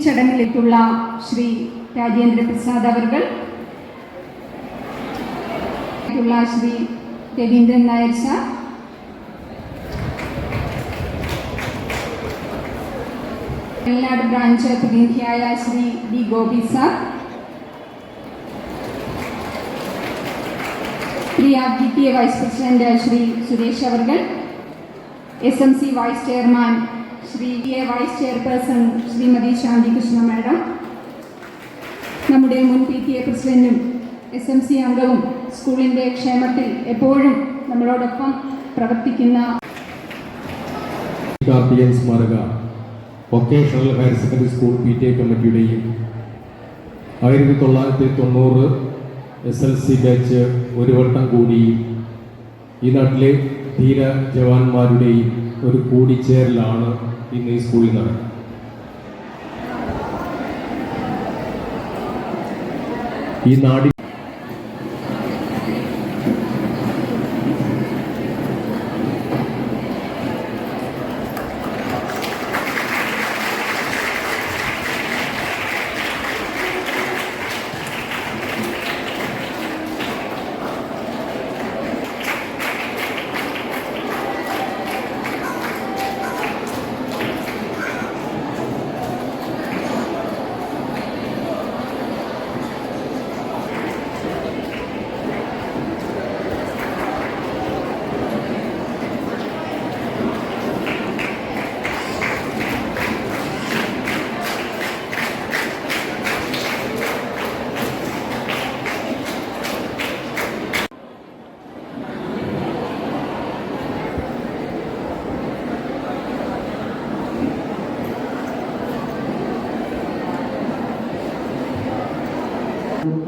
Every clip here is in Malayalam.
ചടങ്ങിലേക്കുള്ള ശ്രീ രാജേന്ദ്ര പ്രസാദ് അവർകൾ, ശ്രീ രവീന്ദ്രൻ നായർ സാർ, തമിഴ്നാട് ബ്രാഞ്ച് പ്രതിനിധിയായ ശ്രീ വി ഗോപി സാർ, പ്രിയ PTA vice president Shri Suresh അവർകൾ, SMC vice chairman Shri PA vice chairperson Shrimati Shanthi Krishna madam, നമ്മുടെ മുൻ PTA പ്രസിഡന്റും SMC അംഗവും സ്കൂളിൻ്റെ ക്ഷേമത്തിൽ എപ്പോഴും നമ്മളോടൊപ്പം പ്രവർത്തിക്കുന്ന കാർത്തികൻ സ്മാരക vocational higher secondary school PTA കമ്മിറ്റിയുടെയും 1990 SLC batch ഒരു വട്ടം കൂടി ഈ നാട്ടിലെ ധീര ജവാന്മാരുടെയും ഒരു കൂടിച്ചേരലാണ് ഇന്ന് ഈ സ്കൂളിൽ നടക്കുന്നത്. ഈ നാടി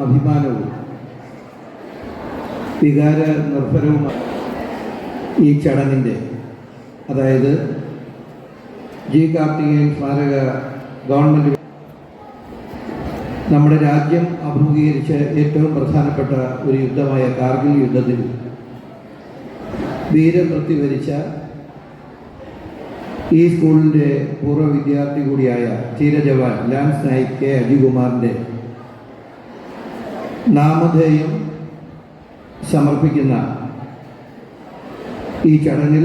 അഭിമാനവും വികാര നിർഭരവുമായ ഈ ചടങ്ങിൻ്റെ, അതായത് ജി കാർത്തികേയൻ സ്മാരക ഗവൺമെൻറ് നമ്മുടെ രാജ്യം അഭിമുഖീകരിച്ച ഏറ്റവും പ്രധാനപ്പെട്ട ഒരു യുദ്ധമായ കാർഗിൽ യുദ്ധത്തിൽ വീരമൃത്യു വരിച്ച ഈ സ്കൂളിൻ്റെ പൂർവ്വ വിദ്യാർത്ഥി കൂടിയായ ധീരജവാൻ ലാൻസ് നായിക് കെ അജികുമാറിൻ്റെ നാമധേയം സമർപ്പിക്കുന്ന ഈ ചടങ്ങിൽ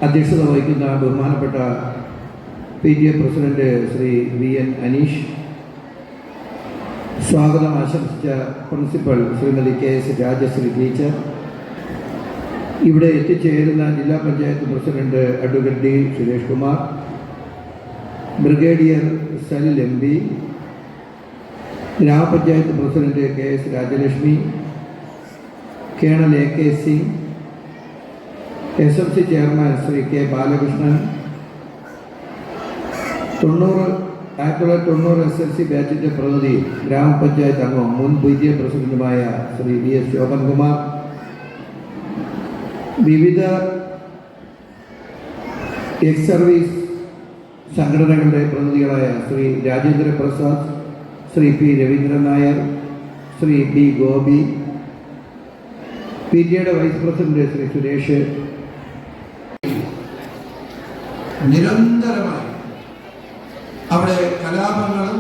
അധ്യക്ഷത വഹിക്കുന്ന ബഹുമാനപ്പെട്ട PTA president Shri VN Aneesh, സ്വാഗതം ആശംസിച്ച principal Shrimati KS Rajasree teacher, ഇവിടെ എത്തിച്ചേരുന്ന ജില്ലാ panchayat president advocate D Suresh Kumar, brigadier Salil MP, ഗ്രാമപഞ്ചായത്ത് president KS Rajalakshmi, colonel AK Singh, SMC chairman Shri K Balakrishnan, 1990 SLC ബാച്ചിൻ്റെ പ്രതിനിധി ഗ്രാമപഞ്ചായത്ത് അംഗം മുൻ PTA പ്രസിഡന്റുമായ ശ്രീ VS ശോഭൻകുമാർ, വിവിധ എക്സ് സർവീസ് സംഘടനകളുടെ പ്രതിനിധികളായ ശ്രീ രാജേന്ദ്ര പ്രസാദ്, ശ്രീ P രവീന്ദ്രൻ നായർ, ശ്രീ B ഗോപി, PTAയുടെ വൈസ് പ്രസിഡന്റ് ശ്രീ സുരേഷ്, നിരന്തരമായി അവിടെ കലാപങ്ങളും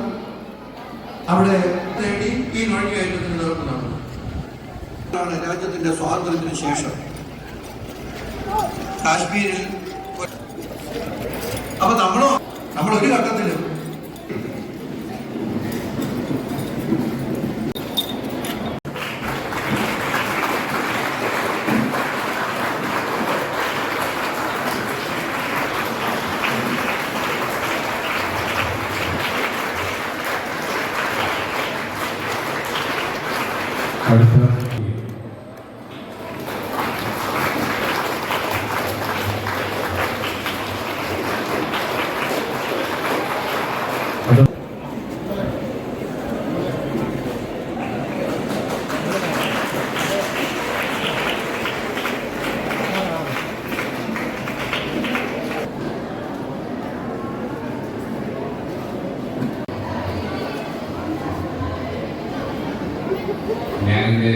അവിടെ തേടി ഈ നുഴഞ്ഞുകയറ്റത്തിന് നേതൃത്വം നടത്തുന്നത്. രാജ്യത്തിന്റെ സ്വാതന്ത്ര്യത്തിന് ശേഷം കാശ്മീരിൽ അപ്പൊ നമ്മളൊരു ഘട്ടത്തിലും ഞാനെൻ്റെ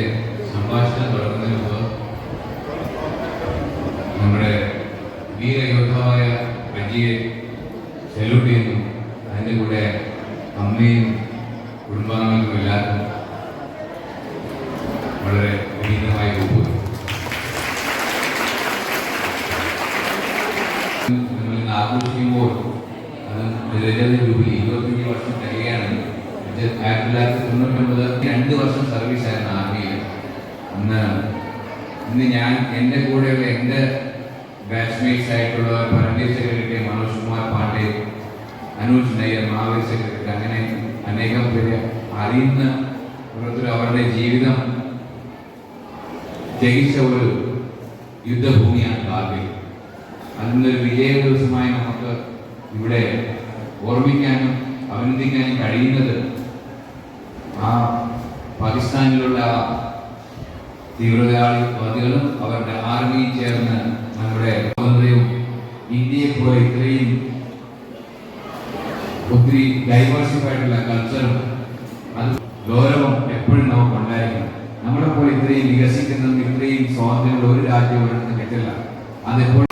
സംഭാഷണം തുടങ്ങുന്നതിന് മുമ്പ് നമ്മുടെ വീരയോദ്ധാവായ റജിയെ സല്യൂട്ട് ചെയ്യുന്നു. അതിൻ്റെ എൻ്റെ കൂടെ അമ്മയും കുടുംബാംഗങ്ങൾക്കും എല്ലാവർക്കും വളരെ വിനീതമായി പോകുന്നു. നമ്മൾ ഇന്ന് ആഘോഷിക്കുമ്പോൾ അത് രജത ജൂബിലി 25 വർഷം തികയാണ്. 1999 2 വർഷം സർവീസായിരുന്നു ആർമിയിൽ. ഇന്ന് ഞാൻ എൻ്റെ കൂടെയുള്ള എൻ്റെ ബാച്ച്മേറ്റ്സ് ആയിട്ടുള്ള പരമേശ്വര സെക്രട്ടറി മനോജ് കുമാർ പാണ്ഡെ, അനൂജ് നയ്യർ, മാവേലി സെക്രട്ടറി, അങ്ങനെ അനേകം പേര് അറിയുന്ന ഓരോരുത്തർ അവരുടെ ജീവിതം ത്യജിച്ച ഒരു യുദ്ധഭൂമിയാണ് കാർഗിൽ. അതിനൊരു വിജയ ദിവസമായി നമുക്ക് ഇവിടെ ഓർമ്മിക്കാനും അഭിനന്ദിക്കാനും കഴിയുന്നത് ആ പാകിസ്ഥാനിലുള്ള തീവ്രവാദികളും അവരുടെ ആർമിയും ചേർന്ന് നമ്മുടെ സ്വാതന്ത്ര്യവും ഇന്ത്യയെ പോലെ ഇത്രയും ഒത്തിരി ഡൈവേഴ്സിഫായിട്ടുള്ള കൾച്ചറും അത് ഗൗരവം എപ്പോഴും നമുക്ക് ഉണ്ടായിരിക്കണം. നമ്മളെ പോലെ ഇത്രയും വികസിക്കുന്നതും ഇത്രയും സ്വാതന്ത്ര്യമുള്ള ഒരു രാജ്യവും ഒരിടത്ത് കിട്ടില്ല. അതെപ്പോഴും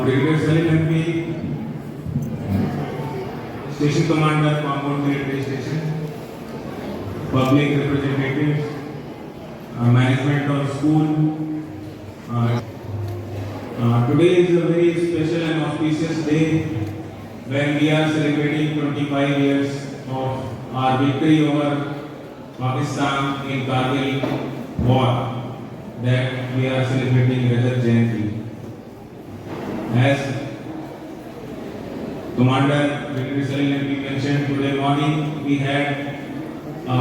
Brigadier Salim MP, Station Commander, Compound Military Station, public representatives, management of school. Today is a very special and auspicious day when we are celebrating 25 years of our victory over Pakistan in Kargil war that we are celebrating Rajat Jayanti. As Commander Brigadier Salim MP mentioned, today morning we had a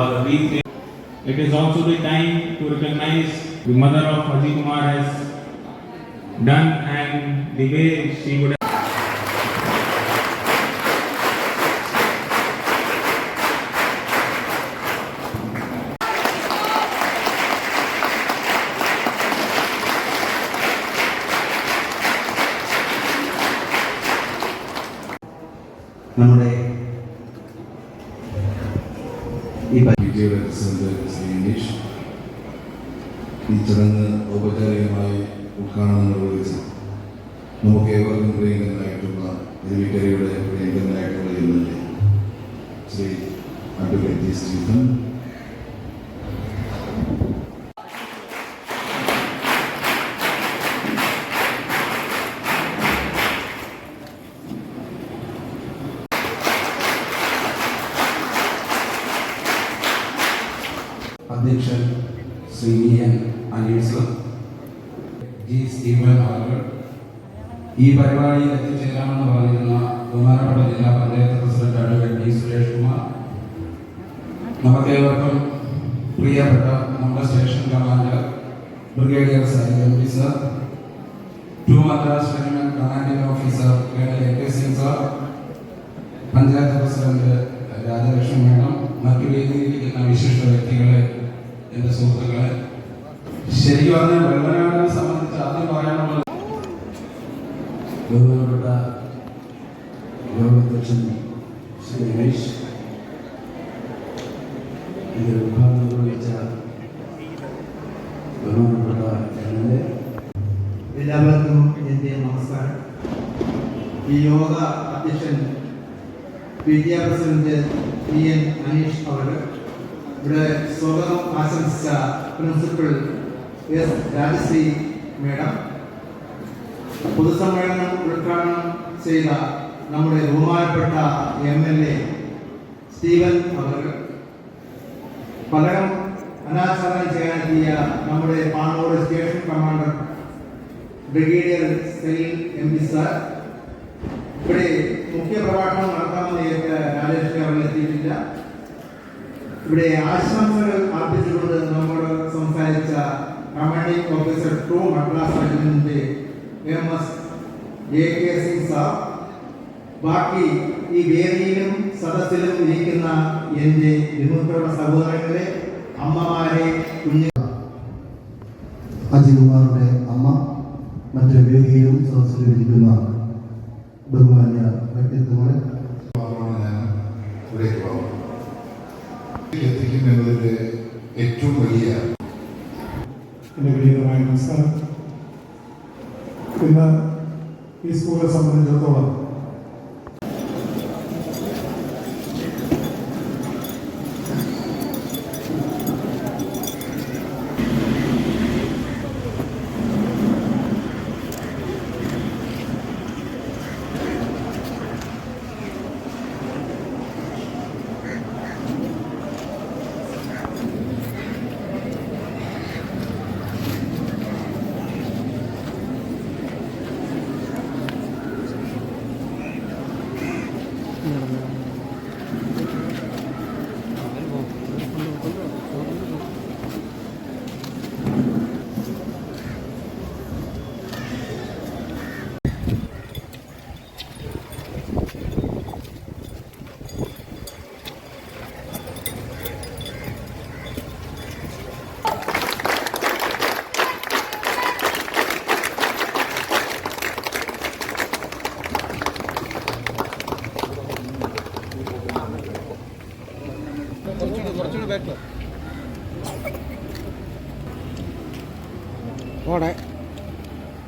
It is also the time to recognize the mother of Haji Kumar has done and the way she would have. നമ്മുടെ ഈ ഇന്ത്യയുടെ പ്രസിഡന്റ് ശ്രീ ഇംഗ്ലീഷ് ഈ ചടങ്ങ് ഔപചാരികമായി ഉദ്ഘാടനം നിർവഹിച്ചു. നമുക്ക് ഏവർക്കും പ്രിയങ്കരനായിട്ടുള്ള ഇരുവിക്കരയുടെ പ്രിയങ്കരനായിട്ടുള്ള MLA Shri advocate G Stephen, അധ്യക്ഷൻ Shri N Anees, G Stephen അവർ, ഈ പരിപാടിയിൽ എത്തിച്ചേരാമെന്ന് പറഞ്ഞിരുന്ന ബഹുമാനപ്പെട്ട ജില്ലാ panchayat president advocate D Suresh Kumar, നമുക്കേവർക്കും പ്രിയപ്പെട്ട നമ്മുടെ സ്റ്റേഷൻ കമാൻഡർ ബ്രിഗേഡിയർ സൈനിക officer, two Madras regiment commanding officer colonel A K Singh sir, panchayat president Rajalakshmi madam, മറ്റു വേദിയിലിരിക്കുന്ന വിശിഷ്ട വ്യക്തികളെ, എൻ്റെ സുഹൃത്തുക്കളെ, ശരിക്കും പറഞ്ഞാൽ വെള്ളനാടിനെ സംബന്ധിച്ച് ആദ്യം പറയാനുള്ളത് ബഹുമാനപ്പെട്ട യോഗാധ്യക്ഷൻ ശ്രീ രമേശ്, ഇതിൽ ഉദ്ഘാടനം നിർവഹിച്ച ബഹുമാനപ്പെട്ട എം.എൽ.എ, എല്ലാവർക്കും എൻ്റെ നമസ്കാരം. ഈ യോഗ അധ്യക്ഷൻ പി.ടി.എ പ്രസിഡന്റ് പി എൻ അനീഷ് അവർ, ഇവിടെ സ്വാഗതം ആശംസിച്ച പ്രിൻസിപ്പൽ എസ് രാജശ്രീ മേഡം, പൊതുസമ്മേളനം ഉദ്ഘാടനം ചെയ്ത നമ്മുടെ ബഹുമാനപ്പെട്ട എം.എൽ.എ സ്റ്റീവൻ അവർ, പലരും അനാച്ഛാദനം ചെയ്യാനെത്തിയ നമ്മുടെ Panode station commander brigadier Saleem MP sir, ഇവിടെ മുഖ്യ പ്രഭാഷണം നടത്താമെന്ന് രാജേഷ് അവർ എത്തിയിട്ടില്ല. ഇവിടെ ആശംസകൾ അർപ്പിച്ചുകൊണ്ട് നമ്മോട് സംസാരിച്ച commanding officer 2 Madras regiment MS. A K Singh sir, ബാക്കി ഈ വേദിയിലും സദസ്സിലും ഇരിക്കുന്ന എൻ്റെ വിമുക്ത സഹോദരങ്ങളെ, അമ്മമാരെ, കുഞ്ഞുങ്ങൾ, അജികുമാറിന്റെ അമ്മ, മറ്റ് വേദിയിലും സദസ്സിലിരിക്കുന്ന ബഹുമാന്യ വ്യക്തിത്വങ്ങളെ മാത്രമാണ് ഞാൻ ഇവിടേക്ക് പോകുന്നത്. എത്തിക്കും എന്നതിൻ്റെ ഏറ്റവും വലിയ എൻ്റെ വിനീതമായ നമസ്കാരം. ഇന്ന് ഈ സ്കൂളിനെ സംബന്ധിച്ചിടത്തോളം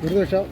ഒരു നിമിഷം